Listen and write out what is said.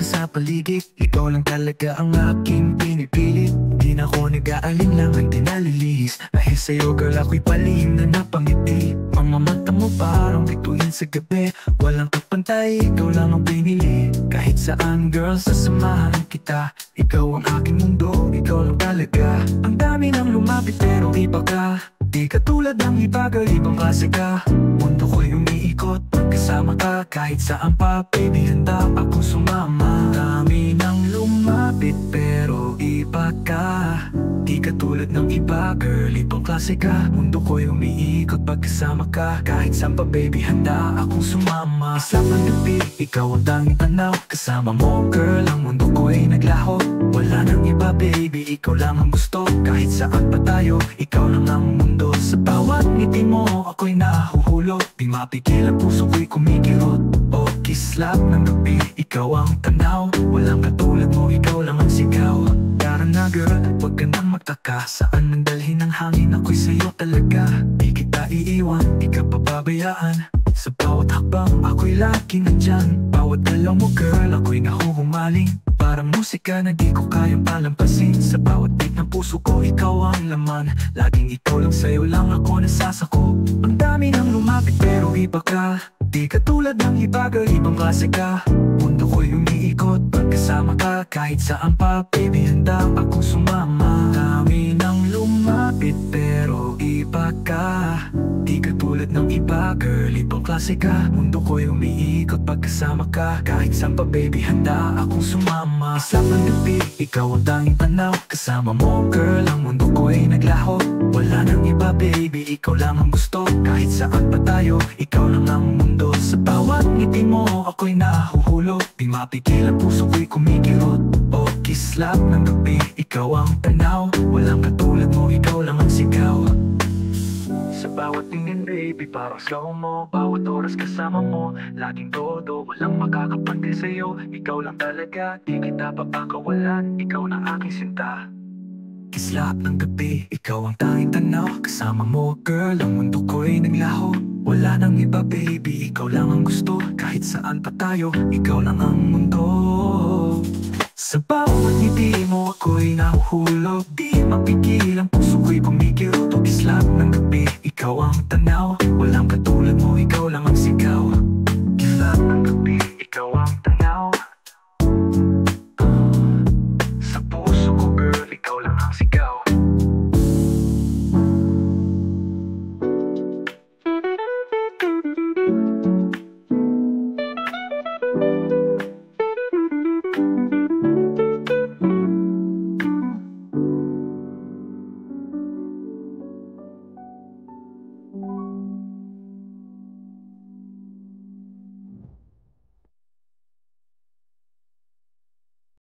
sa paligid. Ikaw lang talaga ang aking pinipilit. Di na ako nag-aalinlangan, di nalilihis. Dahil sa'yo girl ako'y palihim na napangiti. Mga mata mo parang bituin sa gabi. Walang kapantay, ikaw lang ang pinili. Kahit saan girl, sasamahan kita. Ikaw ang aking mundo, ikaw lang talaga. Ang dami nang lumapit pero iba ka. Di katulad ng iba girl, ibang klase ka. Mundo ko'y umiikot pagkasama ka. Kahit saan pa baby, handa akong sumama. Dami nang lumapit pero iba ka. Di katulad ng iba girl, ibang klase ka. Mundo ko'y umiikot pagkasama ka. Kahit saan pa baby, handa akong sumama. Sa paggabi, ikaw ang tanging tanaw. Kasama mo girl, ang mundo ko'y naglaho. Wala nang iba baby, ikaw lang ang gusto. Kahit saan pa tayo, ikaw lang ang mundo. Sa bawat ngiti mo, ako'y nahuhulog. Di mapigil ang puso ko'y kumikirot. O kislap ng gabi, ikaw ang tanaw. Walang katulad mo, ikaw lang ang sigaw. Tara na girl, huwag ka nang magtaka. Saan nang dalhin ng hangin, ako'y sa'yo talaga. Di kita iiwan, di ka pababayaan. Sa bawat hakbang, ako'y lagi nandyan. Bawat dalaw mo girl, ako'y nahuhumaling. Parang musika na di ko kayang palampasin. Sa bawat beat ng puso ko, ikaw ang laman. Laging ikaw lang, sa'yo lang ako nasasako. Ang dami nang lumapit pero iba ka. Di katulad ng iba girl, ibang klase ka. Mundo ko'y umiikot pagkasama ka. Kahit saan pa baby, handa akong sumama. Dami nang lumapit pero iba ka. Di katulad ng iba girl, ibang klase ka. Mundo ko'y umiikot pagkasama ka. Kahit saan pa baby, handa akong sumama. Sa paggabi, ikaw ang tanging tanaw. Kasama mo girl, ang mundo ko'y naglaho. Wala nang iba baby, ikaw lang ang gusto. Kahit saan pa tayo, ikaw lang ang mundo. Sa bawat ngiti mo, ako'y nahuhulog. Di mapigil ang puso ko'y kumikirot. O kislap ng gabi, ikaw ang tanaw. Walang katulad mo, ikaw lang ang sigaw. Sa bawat tingin baby, parang slow mo. Bawat oras kasama mo, laging todo. Walang makakapantay sa'yo, ikaw lang talaga. Di kita papakawalan, ikaw na aking sinta. Kislap ng gabi, ikaw ang tanging tanaw. Kasama mo girl, ang mundo ko'y naglaho. Wala nang iba baby, ikaw lang ang gusto. Kahit saan pa tayo, ikaw lang ang mundo. Sa bawat ngiti mo, ako'y nahuhulog. Di mapigil ang puso ko'y pumikirot. O kislap ng gabi, ikaw ang tanaw. Walang katulad mo, ikaw lang ang sigaw.